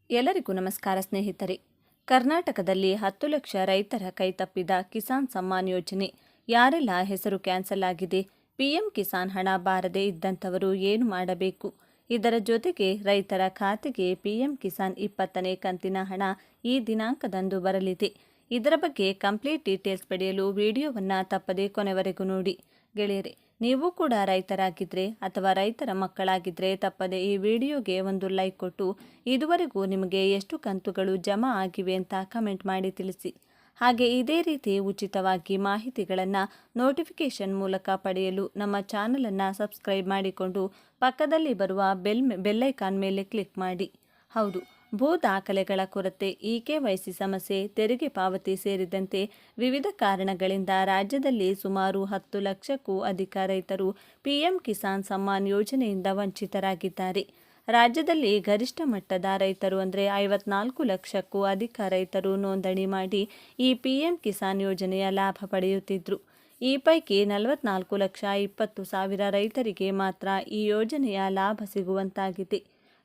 ಎಲ್ಲರಿಗೂ ನಮಸ್ಕಾರ ಸ್ನೇಹಿತರೆ. ಕರ್ನಾಟಕದಲ್ಲಿ 10 ಲಕ್ಷ ರೈತರ ಕೈತಪ್ಪಿದ ಕಿಸಾನ್ ಸಮ್ಮಾನ್ ಯೋಜನೆ. ಯಾರೆಲ್ಲ ಹೆಸರು ಕ್ಯಾನ್ಸಲ್ ಆಗಿದೆ? ಪಿಎಂ ಕಿಸಾನ್ ಹಣ ಬಾರದೆ ಇದ್ದಂಥವರು ಏನು ಮಾಡಬೇಕು? ಇದರ ಜೊತೆಗೆ ರೈತರ ಖಾತೆಗೆ ಪಿಎಂ ಕಿಸಾನ್ 20ನೇ ಕಂತಿನ ಹಣ ಈ ದಿನಾಂಕದಂದು ಬರಲಿದೆ. ಇದರ ಬಗ್ಗೆ ಕಂಪ್ಲೀಟ್ ಡೀಟೇಲ್ಸ್ ಪಡೆಯಲು ವಿಡಿಯೋವನ್ನು ತಪ್ಪದೇ ಕೊನೆವರೆಗೂ ನೋಡಿ. ಗೆಳೆಯರೆ, ನೀವು ಕೂಡ ರೈತರಾಗಿದ್ದರೆ ಅಥವಾ ರೈತರ ಮಕ್ಕಳಾಗಿದ್ದರೆ ತಪ್ಪದೆ ಈ ವಿಡಿಯೋಗೆ ಒಂದು ಲೈಕ್ ಕೊಟ್ಟು ಇದುವರೆಗೂ ನಿಮಗೆ ಎಷ್ಟು ಕಂತುಗಳು ಜಮಾ ಆಗಿವೆ ಅಂತ ಕಮೆಂಟ್ ಮಾಡಿ ತಿಳಿಸಿ. ಹಾಗೆ ಇದೇ ರೀತಿ ಉಚಿತವಾಗಿ ಮಾಹಿತಿಗಳನ್ನು ನೋಟಿಫಿಕೇಷನ್ ಮೂಲಕ ಪಡೆಯಲು ನಮ್ಮ ಚಾನಲನ್ನು ಸಬ್ಸ್ಕ್ರೈಬ್ ಮಾಡಿಕೊಂಡು ಪಕ್ಕದಲ್ಲಿ ಬರುವ ಬೆಲ್ಲೈಕಾನ್ ಮೇಲೆ ಕ್ಲಿಕ್ ಮಾಡಿ. ಹೌದು, ಭೂ ದಾಖಲೆಗಳ ಕೊರತೆ, ಇಕೆವೈಸಿ ಸಮಸ್ಯೆ, ತೆರಿಗೆ ಪಾವತಿ ಸೇರಿದಂತೆ ವಿವಿಧ ಕಾರಣಗಳಿಂದ ರಾಜ್ಯದಲ್ಲಿ ಸುಮಾರು 10 ಲಕ್ಷಕ್ಕೂ ಅಧಿಕ ರೈತರು ಪಿಎಂ ಕಿಸಾನ್ ಸಮ್ಮಾನ್ ಯೋಜನೆಯಿಂದ ವಂಚಿತರಾಗಿದ್ದಾರೆ. ರಾಜ್ಯದಲ್ಲಿ ಗರಿಷ್ಠ ಮಟ್ಟದ ರೈತರು ಅಂದರೆ 54 ಲಕ್ಷಕ್ಕೂ ಅಧಿಕ ರೈತರು ನೋಂದಣಿ ಮಾಡಿ ಈ ಪಿಎಂ ಕಿಸಾನ್ ಯೋಜನೆಯ ಲಾಭ ಪಡೆಯುತ್ತಿದ್ದರು. ಈ ಪೈಕಿ 44,20,000 ರೈತರಿಗೆ ಮಾತ್ರ ಈ ಯೋಜನೆಯ ಲಾಭ ಸಿಗುವಂತಾಗಿದೆ.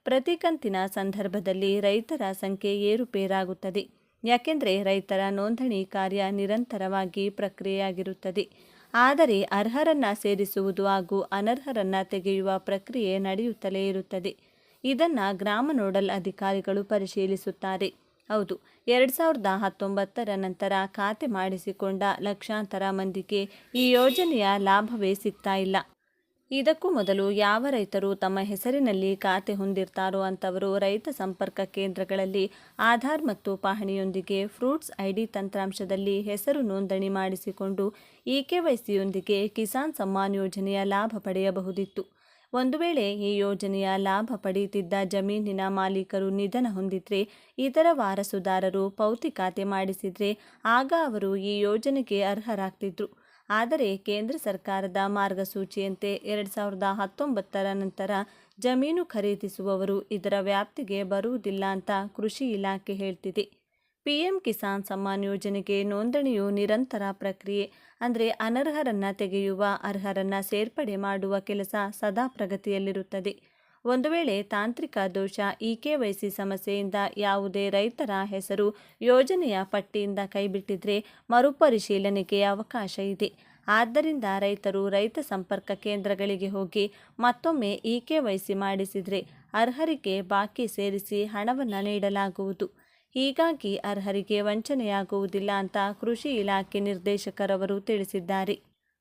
ಪ್ರತಿ ಕಂತಿನ ಸಂದರ್ಭದಲ್ಲಿ ರೈತರ ಸಂಖ್ಯೆ ಏರುಪೇರಾಗುತ್ತದೆ. ಯಾಕೆಂದರೆ ರೈತರ ನೋಂದಣಿ ಕಾರ್ಯ ನಿರಂತರವಾಗಿ ಪ್ರಕ್ರಿಯೆಯಾಗಿರುತ್ತದೆ. ಆದರೆ ಅರ್ಹರನ್ನು ಸೇರಿಸುವುದು ಹಾಗೂ ಅನರ್ಹರನ್ನು ತೆಗೆಯುವ ಪ್ರಕ್ರಿಯೆ ನಡೆಯುತ್ತಲೇ ಇರುತ್ತದೆ. ಇದನ್ನು ಗ್ರಾಮ ನೋಡಲ್ ಅಧಿಕಾರಿಗಳು ಪರಿಶೀಲಿಸುತ್ತಾರೆ. ಹೌದು, 2019 ನಂತರ ಖಾತೆ ಮಾಡಿಸಿಕೊಂಡ ಲಕ್ಷಾಂತರ ಮಂದಿಗೆ ಈ ಯೋಜನೆಯ ಲಾಭವೇ ಸಿಗ್ತಾ ಇಲ್ಲ. ಇದಕ್ಕೂ ಮೊದಲು ಯಾವ ರೈತರು ತಮ್ಮ ಹೆಸರಿನಲ್ಲಿ ಖಾತೆ ಹೊಂದಿರ್ತಾರೋ ಅಂಥವರು ರೈತ ಸಂಪರ್ಕ ಕೇಂದ್ರಗಳಲ್ಲಿ ಆಧಾರ್ ಮತ್ತು ಪಹಣಿಯೊಂದಿಗೆ ಫ್ರೂಟ್ಸ್ ಐಡಿ ತಂತ್ರಾಂಶದಲ್ಲಿ ಹೆಸರು ನೋಂದಣಿ ಮಾಡಿಸಿಕೊಂಡು ಇಕೆವೈಸಿಯೊಂದಿಗೆ ಕಿಸಾನ್ ಸಮ್ಮಾನ್ ಯೋಜನೆಯ ಲಾಭ ಪಡೆಯಬಹುದಿತ್ತು. ಒಂದು ವೇಳೆ ಈ ಯೋಜನೆಯ ಲಾಭ ಪಡೆಯುತ್ತಿದ್ದ ಜಮೀನಿನ ಮಾಲೀಕರು ನಿಧನ ಹೊಂದಿದ್ರೆ, ಇತರ ವಾರಸುದಾರರು ಪೌತಿ ಖಾತೆ ಮಾಡಿಸಿದ್ರೆ ಆಗ ಅವರು ಈ ಯೋಜನೆಗೆ ಅರ್ಹರಾಗ್ತಿದ್ರು. ಆದರೆ ಕೇಂದ್ರ ಸರ್ಕಾರದ ಮಾರ್ಗಸೂಚಿಯಂತೆ 2019 ನಂತರ ಜಮೀನು ಖರೀದಿಸುವವರು ಇದರ ವ್ಯಾಪ್ತಿಗೆ ಬರುವುದಿಲ್ಲ ಅಂತ ಕೃಷಿ ಇಲಾಖೆ ಹೇಳ್ತಿದೆ. ಪಿಎಂ ಕಿಸಾನ್ ಸಮ್ಮಾನ್ ಯೋಜನೆಗೆ ನೋಂದಣಿಯು ನಿರಂತರ ಪ್ರಕ್ರಿಯೆ. ಅಂದರೆ ಅನರ್ಹರನ್ನು ತೆಗೆಯುವ, ಅರ್ಹರನ್ನು ಸೇರ್ಪಡೆ ಮಾಡುವ ಕೆಲಸ ಸದಾ ಪ್ರಗತಿಯಲ್ಲಿರುತ್ತದೆ. ಒಂದು ವೇಳೆ ತಾಂತ್ರಿಕ ದೋಷ, ಇಕೆವೈಸಿ ಸಮಸ್ಯೆಯಿಂದ ಯಾವುದೇ ರೈತರ ಹೆಸರು ಯೋಜನೆಯ ಪಟ್ಟಿಯಿಂದ ಕೈಬಿಟ್ಟಿದ್ರೆ ಮರುಪರಿಶೀಲನೆಗೆ ಅವಕಾಶ ಇದೆ. ಆದ್ದರಿಂದ ರೈತರು ರೈತ ಸಂಪರ್ಕ ಕೇಂದ್ರಗಳಿಗೆ ಹೋಗಿ ಮತ್ತೊಮ್ಮೆ ಇಕೆವೈಸಿ ಮಾಡಿಸಿದರೆ ಅರ್ಹರಿಗೆ ಬಾಕಿ ಸೇರಿಸಿ ಹಣವನ್ನು ನೀಡಲಾಗುವುದು. ಹೀಗಾಗಿ ಅರ್ಹರಿಗೆ ವಂಚನೆಯಾಗುವುದಿಲ್ಲ ಅಂತ ಕೃಷಿ ಇಲಾಖೆ ನಿರ್ದೇಶಕರವರು ತಿಳಿಸಿದ್ದಾರೆ.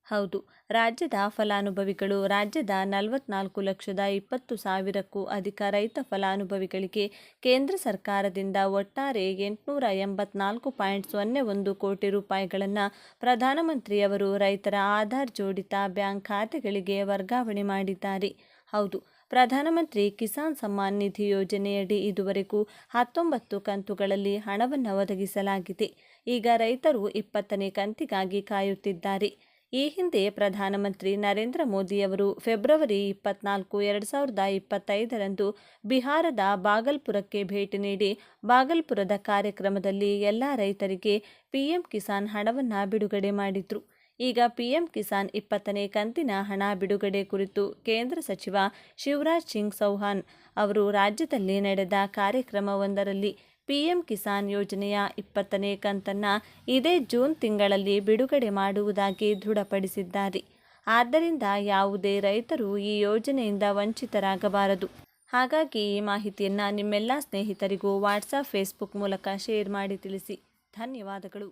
ಹೌದು, ರಾಜ್ಯದ ಫಲಾನುಭವಿಗಳು ರಾಜ್ಯದ 44,20,000ಕ್ಕೂ ಅಧಿಕ ರೈತ ಫಲಾನುಭವಿಗಳಿಗೆ ಕೇಂದ್ರ ಸರ್ಕಾರದಿಂದ ಒಟ್ಟಾರೆ 884.01 ಕೋಟಿ ರೂಪಾಯಿಗಳನ್ನು ಪ್ರಧಾನಮಂತ್ರಿಯವರು ರೈತರ ಆಧಾರ್ ಜೋಡಿತ ಬ್ಯಾಂಕ್ ಖಾತೆಗಳಿಗೆ ವರ್ಗಾವಣೆ ಮಾಡಿದ್ದಾರೆ. ಹೌದು, ಪ್ರಧಾನಮಂತ್ರಿ ಕಿಸಾನ್ ಸಮ್ಮಾನ್ ನಿಧಿ ಯೋಜನೆಯಡಿ ಇದುವರೆಗೂ 19 ಕಂತುಗಳಲ್ಲಿ ಹಣವನ್ನು ಒದಗಿಸಲಾಗಿದೆ. ಈಗ ರೈತರು 20ನೇ ಕಂತಿಗಾಗಿ ಕಾಯುತ್ತಿದ್ದಾರೆ. ಈ ಹಿಂದೆ ಪ್ರಧಾನಮಂತ್ರಿ ನರೇಂದ್ರ ಮೋದಿಯವರು ಫೆಬ್ರವರಿ 24, 2025ರಂದು ಬಿಹಾರದ ಬಾಗಲ್ಪುರಕ್ಕೆ ಭೇಟಿ ನೀಡಿ ಬಾಗಲ್ಪುರದ ಕಾರ್ಯಕ್ರಮದಲ್ಲಿ ಎಲ್ಲ ರೈತರಿಗೆ ಪಿಎಂ ಕಿಸಾನ್ ಹಣವನ್ನು ಬಿಡುಗಡೆ ಮಾಡಿದ್ರು. ಈಗ ಪಿಎಂ ಕಿಸಾನ್ 20ನೇ ಕಂತಿನ ಹಣ ಬಿಡುಗಡೆ ಕುರಿತು ಕೇಂದ್ರ ಸಚಿವ ಶಿವರಾಜ್ ಸಿಂಗ್ ಚೌಹಾಣ್ ಅವರು ರಾಜ್ಯದಲ್ಲಿ ನಡೆದ ಕಾರ್ಯಕ್ರಮವೊಂದರಲ್ಲಿ ಪಿಎಂ ಕಿಸಾನ್ ಯೋಜನೆಯ 20ನೇ ಕಂತನ್ನು ಇದೇ ಜೂನ್ ತಿಂಗಳಲ್ಲಿ ಬಿಡುಗಡೆ ಮಾಡುವುದಾಗಿ ದೃಢಪಡಿಸಿದ್ದಾರೆ. ಆದ್ದರಿಂದ ಯಾವುದೇ ರೈತರು ಈ ಯೋಜನೆಯಿಂದ ವಂಚಿತರಾಗಬಾರದು. ಹಾಗಾಗಿ ಈ ಮಾಹಿತಿಯನ್ನು ನಿಮ್ಮೆಲ್ಲ ಸ್ನೇಹಿತರಿಗೂ ವಾಟ್ಸಪ್, ಫೇಸ್ಬುಕ್ ಮೂಲಕ ಶೇರ್ ಮಾಡಿ ತಿಳಿಸಿ. ಧನ್ಯವಾದಗಳು.